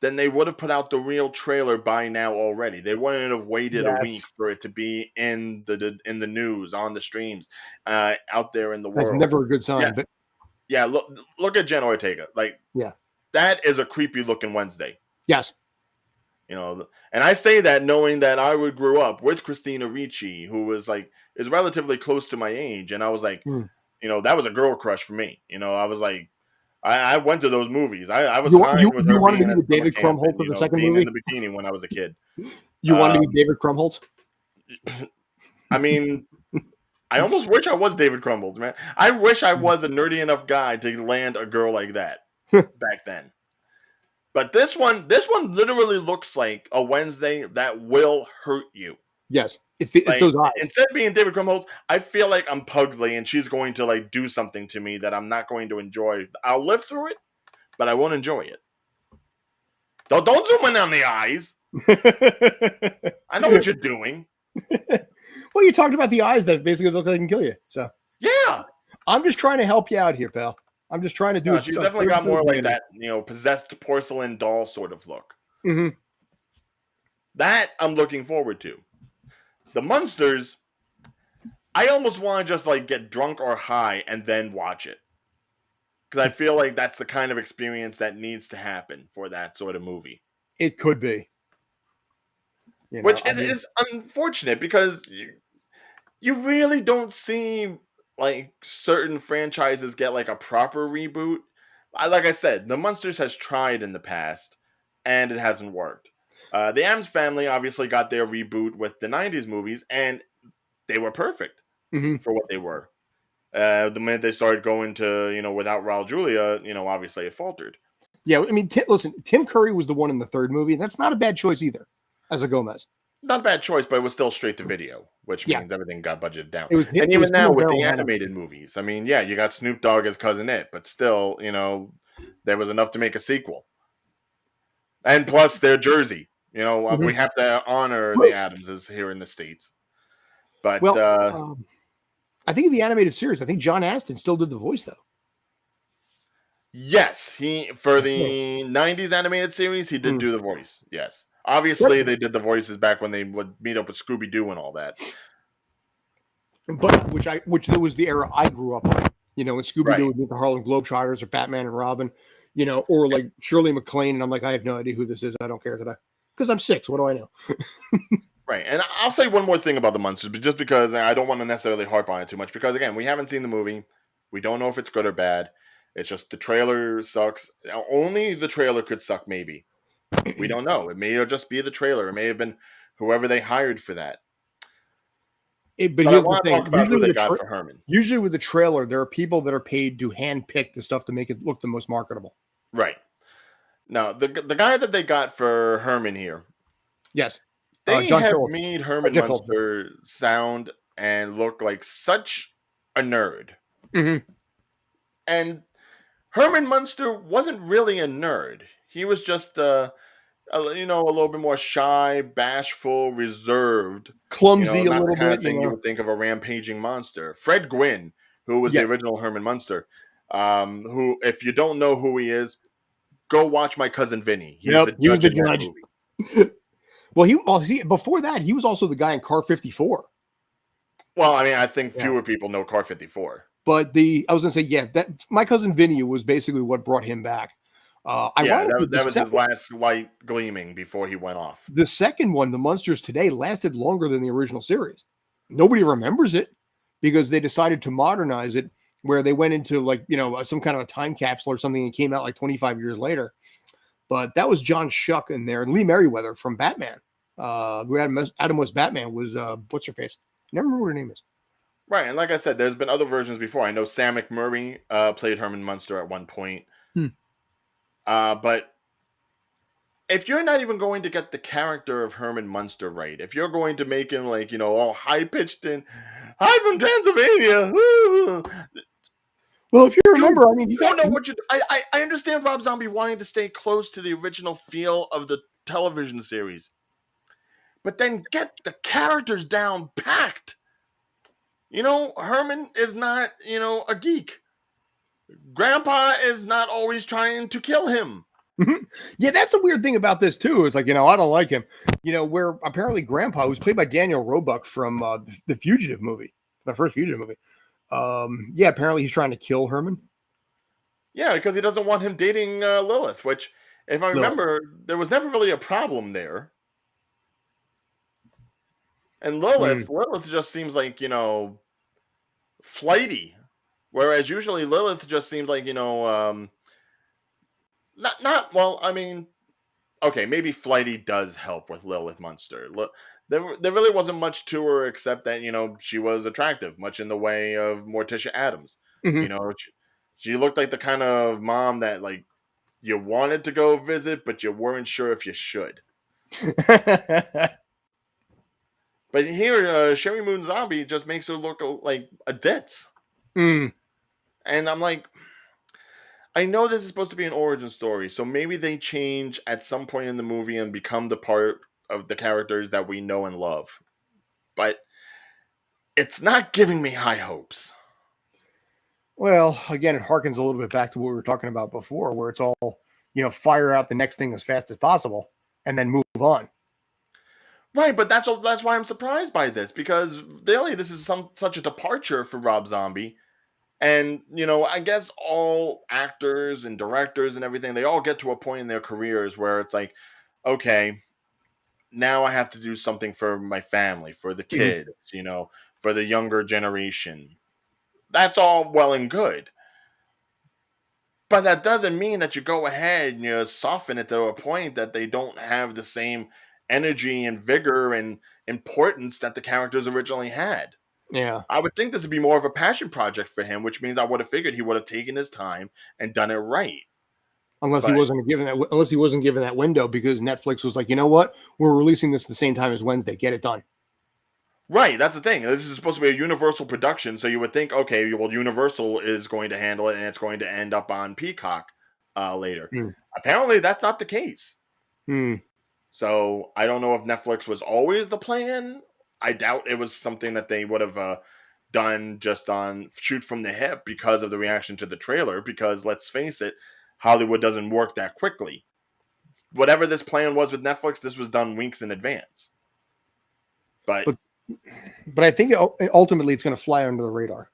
then they would have put out the real trailer by now already. They wouldn't have waited a week That's for it to be in the news, on the streams, out there in the that's world. never a good sign. Yeah, But yeah. Look at Jenna Ortega. Like, yeah, that is a creepy looking Wednesday. yes, And I say that knowing that I would grew up with Christina Ricci, who is relatively close to my age, and I was like, mm. that was a girl crush for me. I was like, I went to those movies. I was you, high you, with you her wanted to being be at the summer David camp Krumholtz and of the second being in movie. the bikini when I was a kid. You wanted to Um, be David Krumholtz. I mean, I almost wish I was David Crumbles, man. I wish I was a nerdy enough guy to land a girl like that back then. But this one literally looks like a Wednesday that will hurt you. Yes, it's Like, those eyes. instead of being David Krumholtz, I feel like I'm Pugsley and she's going to like do something to me that I'm not going to enjoy. I'll live through it, but I won't enjoy it. Don't zoom in on the eyes. I know what you're doing. Well, you talked about the eyes that basically look like they can kill you. So Yeah. I'm just trying to help you out here, pal. I'm just trying to do No, it. she's definitely got more like that, possessed porcelain doll sort of look. Mm-hmm. That I'm looking forward to. The Munsters, I almost want to just like get drunk or high and then watch it. Because I feel like that's the kind of experience that needs to happen for that sort of movie. It could be. Which is unfortunate because you really don't see like certain franchises get like a proper reboot. Like I said, the Munsters has tried in the past and it hasn't worked. The Addams Family obviously got their reboot with the 90s movies and they were perfect for what they were. The minute they started going to, without Raul Julia, obviously it faltered. Yeah, I mean, listen, Tim Curry was the one in the third movie, and that's not a bad choice either, as a Gomez. Not a bad choice, but it was still straight to video, which means everything got budgeted down. And even now with the animated movies, I mean, yeah, you got Snoop Dogg as Cousin It, but still, there was enough to make a sequel. And plus, their Jersey. We have to honor the Addamses here in the States. But I think in the animated series, I think John Astin still did the voice though. Yes, for the 90s animated series, he did do the voice. Yes. Obviously, they did the voices back when they would meet up with Scooby-Doo and all that. But which was the era I grew up on. When Scooby-Doo would meet the Harlem Globetrotters or Batman and Robin, or like Shirley MacLaine, and I'm like, I have no idea who this is. I don't care today. Because I'm 6. What do I know? Right. And I'll say one more thing about the Munsters, but just because I don't want to necessarily harp on it too much. Because, again, we haven't seen the movie. We don't know if it's good or bad. It's just the trailer sucks. Only the trailer could suck, maybe. We don't know. It may just be the trailer. It may have been whoever they hired for that. But here's the thing. Talk about who they got for Herman. Usually with the trailer, there are people that are paid to handpick the stuff to make it look the most marketable. Right. Now, the guy that they got for Herman here. Yes. They have made Herman Munster sound and look like such a nerd. Mm-hmm. And Herman Munster wasn't really a nerd. He was just, a little bit more shy, bashful, reserved. clumsy a not the little kind bit, of thing you would think of a rampaging monster. Fred Gwynn, who was the Yeah. original Herman Munster, who, if you don't know who he is, go watch My Cousin Vinny. He's the Yep, he was judge the in that judge. movie. Well, see, before that, he was also the guy in Car 54. Well, I mean, I think Yeah. fewer people know Car 54. But I was going to say, yeah, that My Cousin Vinny was basically what brought him back. Ironically, That was his last light gleaming before he went off. the second one, The Munsters Today, lasted longer than the original series. Nobody remembers it because they decided to modernize it, where they went into some kind of a time capsule or something and came out like 25 years later. But that was John Schuck in there, and Lee Merriweather from Batman. Who had Adam West Batman was what's her face? Never remember what her name is. Right, and like I said, there's been other versions before. I know Sam McMurray played Herman Munster at one point. But if you're not even going to get the character of Herman Munster right, if you're going to make him all high pitched and "Hi from Transylvania," well, if you remember, you don't know what you. I understand Rob Zombie wanting to stay close to the original feel of the television series, but then get the characters down packed. Herman is not a geek. Grandpa is not always trying to kill him. Yeah, that's a weird thing about this too. It's like, I don't like him. Where apparently Grandpa was played by Daniel Roebuck from the Fugitive movie, the first Fugitive movie. Yeah, apparently he's trying to kill Herman. Yeah, because he doesn't want him dating Lilith, which, if I remember, there was never really a problem there. And Lilith just seems like, flighty. Whereas usually Lilith just seems like, well, I mean, okay, maybe flighty does help with Lilith Munster. There really wasn't much to her except that, she was attractive, much in the way of Morticia Addams. She looked like the kind of mom that, you wanted to go visit, but you weren't sure if you should. But here, Sherry Moon Zombie just makes her look like a ditz. And I'm like, I know this is supposed to be an origin story, so maybe they change at some point in the movie and become the part of the characters that we know and love. But it's not giving me high hopes. Well, again, it harkens a little bit back to what we were talking about before, where it's all, fire out the next thing as fast as possible and then move on. Right, but that's why I'm surprised by this, because really this is such a departure for Rob Zombie. And, I guess all actors and directors and everything, they all get to a point in their careers where it's like, okay, now I have to do something for my family, for the kids, for the younger generation. That's all well and good. But that doesn't mean that you go ahead and you soften it to a point that they don't have the same energy and vigor and importance that the characters originally had. Yeah. I would think this would be more of a passion project for him, which means I would have figured he would have taken his time and done it right. Unless he wasn't given that window, because Netflix was like, you know what? We're releasing this at the same time as Wednesday. Get it done. Right, that's the thing. This is supposed to be a Universal production, so you would think, okay, well, Universal is going to handle it, and it's going to end up on Peacock later. Apparently, that's not the case. So I don't know if Netflix was always the plan. I doubt it was something that they would have done just on shoot from the hip because of the reaction to the trailer. Because let's face it, Hollywood doesn't work that quickly. Whatever this plan was with Netflix, this was done weeks in advance. But I think ultimately it's going to fly under the radar.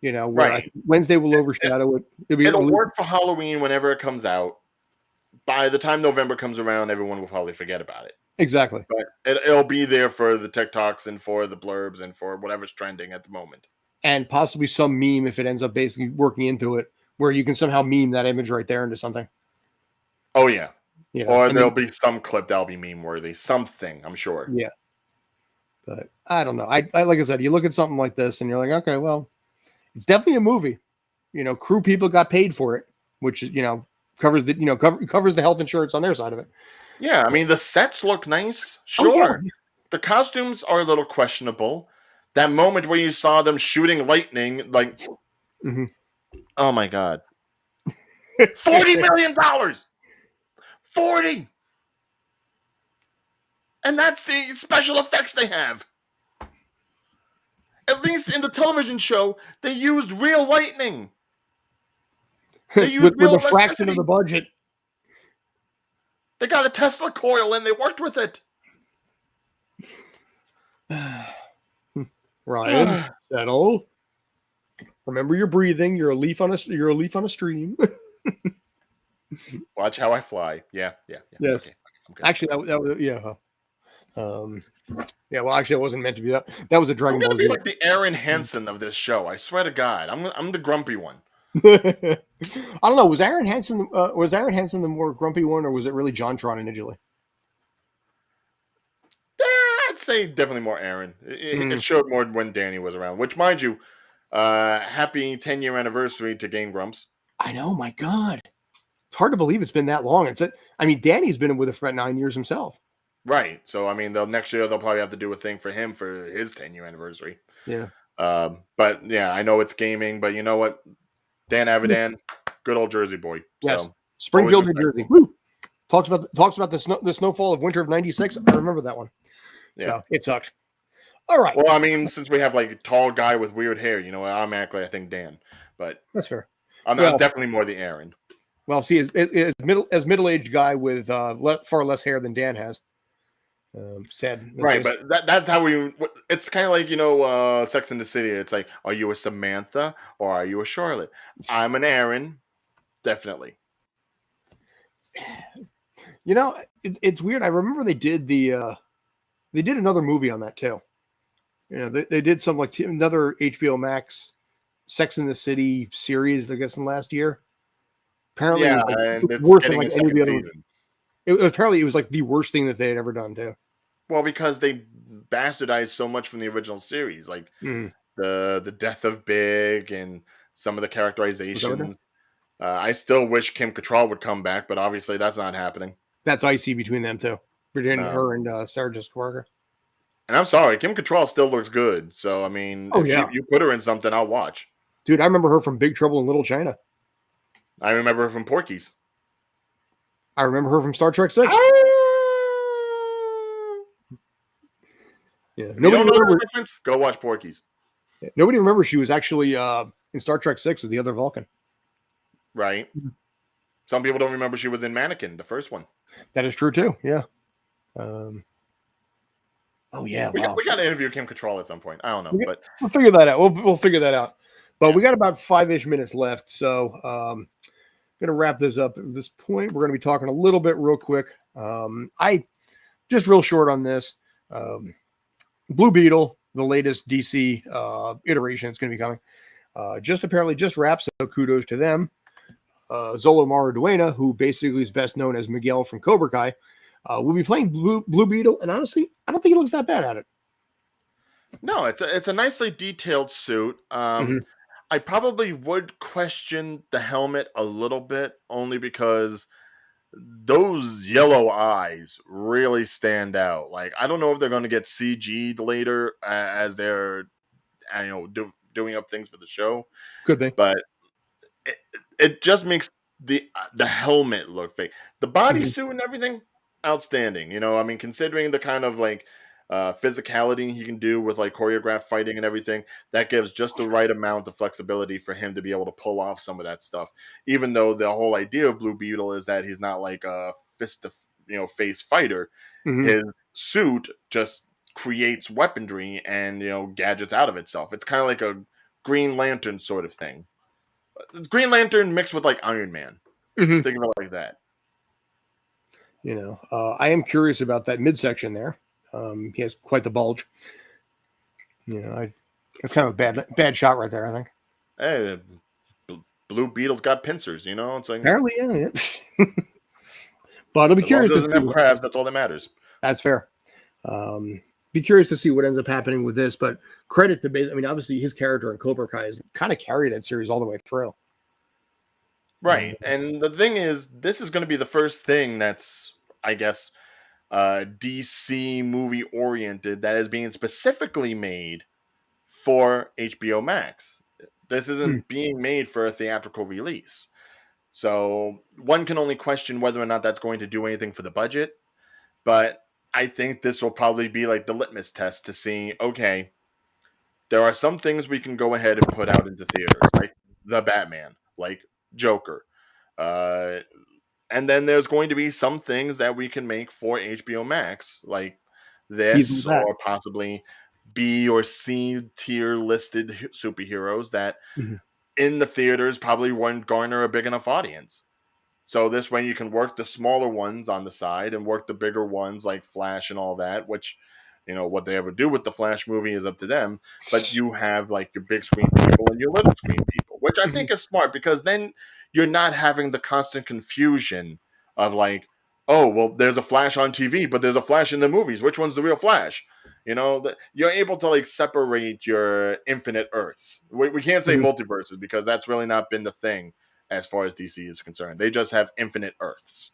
Right. Wednesday will overshadow it. It'll work for Halloween whenever it comes out. By the time November comes around, everyone will probably forget about it. Exactly. But it'll be there for the TikToks and for the blurbs and for whatever's trending at the moment. And possibly some meme if it ends up basically working into it, where you can somehow meme that image right there into something. Oh, yeah. Or there'll be some clip that'll be meme worthy. Something, I'm sure. Yeah. But I don't know. I like I said, you look at something like this and you're like, okay, well, it's definitely a movie. Crew people got paid for it, which is, covers the health insurance on their side of it. Yeah, I mean, the sets look nice. Sure. Oh, yeah. The costumes are a little questionable. That moment where you saw them shooting lightning, like, oh my God. $40 million! 40! And that's the special effects they have. At least in the television show, they used real lightning. They used with real a fraction of the electricity. budget. They got a Tesla coil and they worked with it. Ryan, settle. Remember your breathing. You're a leaf on a stream. Watch how I fly. Yeah. Yes. Okay. I'm good. Actually, that was yeah. Yeah. Well, actually, it wasn't meant to be that. That was a I'm Dragon gonna Ball be Z. like the Aaron Hansen of this show. I swear to God, I'm the grumpy one. I don't know. Was Aaron Hansen the more grumpy one, or was it really JonTron initially? I'd say definitely more Aaron. It showed more when Danny was around. Which, mind you, happy 10-year anniversary to Game Grumps. I know. My God, it's hard to believe it's been that long. I mean, Danny's been with it for about 9 years himself. Right. So I mean, next year they'll probably have to do a thing for him for his 10-year anniversary. Yeah. But yeah, I know it's gaming, but you know what, Dan Avidan, good old Jersey boy. Yes. So Springfield, New Jersey. Woo! Talks about the snowfall of winter of '96. I remember that one. Yeah. So it sucked. All right. Well, I mean, since we have like a tall guy with weird hair, you know, automatically I think Dan. But that's fair. I'm definitely more the Aaron. Well, see, as middle-aged guy with far less hair than Dan has. Sad. Right, but that's how we. It's kind of like, you know, Sex in the City. It's like, are you a Samantha or are you a Charlotte? I'm an Aaron, definitely. You know, it's weird. I remember they did another movie on that too. You know, they did some like another HBO Max Sex in the City series, I guess, in last year. Apparently, yeah, it was and it's worse getting than a like any of the second other. season. Apparently, it was like the worst thing that they had ever done too. Well, because they bastardized so much from the original series, like the death of Big and some of the characterizations. I still wish Kim Cattrall would come back, but obviously that's not happening. That's icy between them two, between her and Sarah Jessica Parker. And I'm sorry, Kim Cattrall still looks good. So I mean, you put her in something, I'll watch. Dude, I remember her from Big Trouble in Little China. I remember her from Porky's. I remember her from Star Trek 6. Yeah, nobody know the difference. Go watch Porky's. Nobody remembers she was actually in Star Trek 6 as the other Vulcan. Right. Some people don't remember she was in Mannequin, the first one. That is true too. Yeah. Oh yeah. We got to interview Kim Cattrall at some point. I don't know, but we'll figure that out. We'll figure that out. But we got about 5-ish minutes left, so gonna wrap this up at this point. We're gonna be talking a little bit real quick. I just real short on this. Blue Beetle, the latest DC iteration, it's gonna be coming. Apparently just wrapped, so kudos to them. Zolo Mara Duena, who basically is best known as Miguel from Cobra Kai, will be playing Blue Beetle, and honestly, I don't think he looks that bad at it. No, it's a nicely detailed suit. I probably would question the helmet a little bit, only because those yellow eyes really stand out. Like, I don't know if they're going to get CG'd later as they're, doing up things for the show. Could be, but it just makes the helmet look fake. The bodysuit and everything, outstanding. I mean, considering the kind of like physicality he can do with like choreographed fighting and everything, that gives just the right amount of flexibility for him to be able to pull off some of that stuff. Even though the whole idea of Blue Beetle is that he's not like a fist to face fighter, his suit just creates weaponry and gadgets out of itself. It's kind of like a Green Lantern sort of thing. Green Lantern mixed with like Iron Man. Think of it like that. I am curious about that midsection there. He has quite the bulge. It's kind of a bad shot right there, I think. Hey, Blue Beetle's got pincers, It's like apparently, yeah. But I'll be curious. Doesn't have crabs. That's all that matters. That's fair. Be curious to see what ends up happening with this. But credit to, I mean, obviously his character in Cobra Kai has kind of carried that series all the way through. Right, and the thing is, this is going to be the first thing that's, I guess, DC movie oriented that is being specifically made for HBO Max. This isn't being made for a theatrical release. So one can only question whether or not that's going to do anything for the budget. But I think this will probably be like the litmus test to see, okay, there are some things we can go ahead and put out into theaters, like the Batman, like Joker. Uh, and then there's going to be some things that we can make for HBO Max, like He's this, back. or possibly B or C tier listed superheroes that Mhm. in the theaters probably won't garner a big enough audience. So this way you can work the smaller ones on the side and work the bigger ones like Flash and all that, which, you know, what they ever do with the Flash movie is up to them. But you have like your big screen people and your little screen people, which I Mhm. think is smart because then you're not having the constant confusion of like, oh, well, there's a Flash on TV, but there's a Flash in the movies. Which one's the real Flash? You know, you're able to like separate your infinite Earths. We can't say Mhm. multiverses because that's really not been the thing as far as DC is concerned. They just have infinite Earths.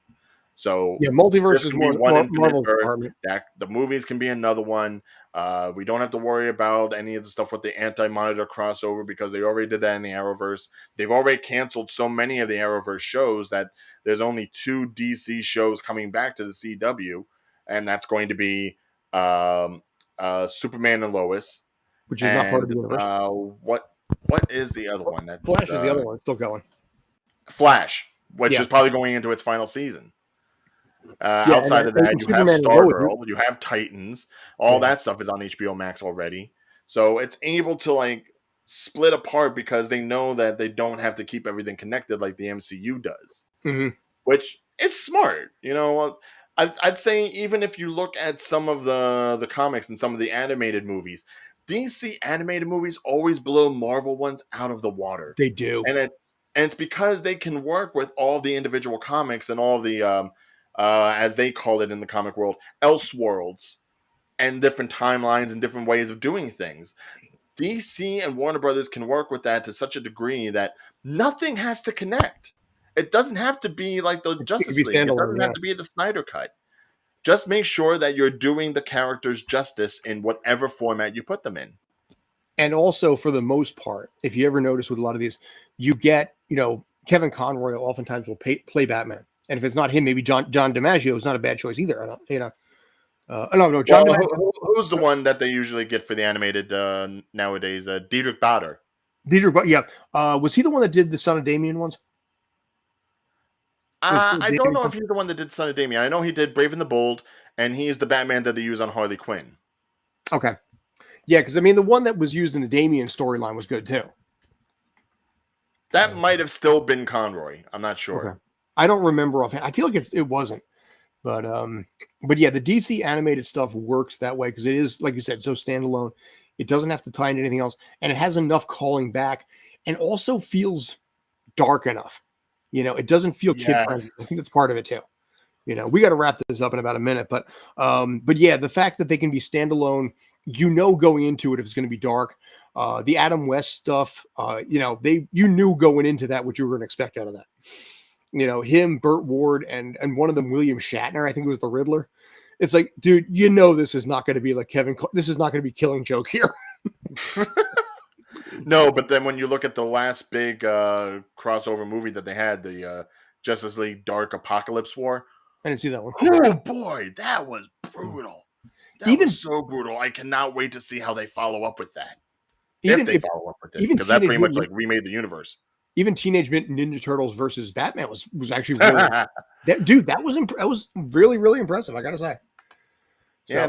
So Yeah, multiverse this is can be one infinite Marvel's Earth. department. That the movies can be another one. We don't have to worry about any of the stuff with the anti-monitor crossover because they already did that in the Arrowverse. They've already canceled so many of the Arrowverse shows that there's only 2 DC shows coming back to the CW, and that's going to be Superman and Lois, Which is not part of and the universe. what is the other one that Flash is the other one, still going. Flash, which Yeah, is probably going into its final season. yeah, Outside of that, and you have Superman and Lois. Stargirl, you have Titans, all Yeah, that stuff is on HBO Max already. So it's able to like split apart because they know that they don't have to keep everything connected like the MCU does, hmm which is smart. You know, I'd say even if you look at some of the comics and some of the animated movies, DC animated movies always blow Marvel ones out of the water, they do. and it's because they can work with all the individual comics and all the as they call it in the comic world, elseworlds and different timelines and different ways of doing things. DC and Warner Brothers can work with that to such a degree that nothing has to connect. It doesn't have to be like the It could be Justice League. It standalone. doesn't Yeah, have to be the Snyder Cut. Just make sure that you're doing the characters justice in whatever format you put them in. and also for the most part, if you ever notice with a lot of these, you get Kevin Conroy oftentimes will play Batman, and if it's not him, maybe John DiMaggio is not a bad choice either. I don't, no, John Well, DiMaggio. who's the one that they usually get for the animated nowadays? Diedrich Bader. Dieter, yeah, was he the one that did the Son of Damien ones? I don't know if he's the one that did Son of Damien. I know he did Brave and the Bold, and he's the Batman that they use on Harley Quinn. Okay, yeah, because I mean the one that was used in the Damien storyline was good too. That might have still been Conroy. I'm not sure. Okay, I don't remember offhand. I feel like it wasn't, but yeah, the DC animated stuff works that way because it is, like you said, so standalone. It doesn't have to tie into anything else, and it has enough calling back, and also feels dark enough. It doesn't feel kid friendly. Yes. I think that's part of it too. We got to wrap this up in about a minute, but yeah, the fact that they can be standalone, going into it if it's going to be dark. The Adam West stuff, you knew going into that what you were going to expect out of that. Him, Burt Ward, and one of them, William Shatner, I think it was the Riddler. It's like, dude, this is not going to be like this is not going to be Killing Joke here. No, but then when you look at the last big crossover movie that they had, the Justice League Dark Apocalypse War. I didn't see that one. Oh boy, that was brutal. That was so brutal. I cannot wait to see how they follow up with that. If they follow up with it, because that pretty much like remade the universe. Even Teenage Mutant Ninja Turtles versus Batman was actually really that was really, really impressive, I gotta say. So,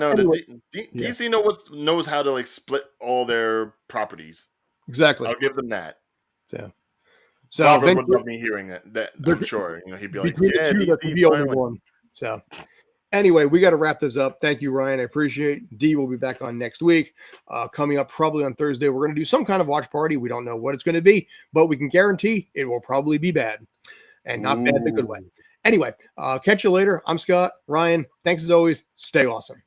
DC knows how to like split all their properties. Exactly. I'll give them that. Yeah. So Robert would love me hearing that. I'm sure. He'd be like, "Yeah, DC, that could be only one." So anyway, we got to wrap this up. Thank you, Ryan. I appreciate it. D will be back on next week. Coming up probably on Thursday, we're going to do some kind of watch party. We don't know what it's going to be, but we can guarantee it will probably be bad, and not bad in a good way. Anyway, catch you later. I'm Scott. Ryan, thanks as always. Stay awesome.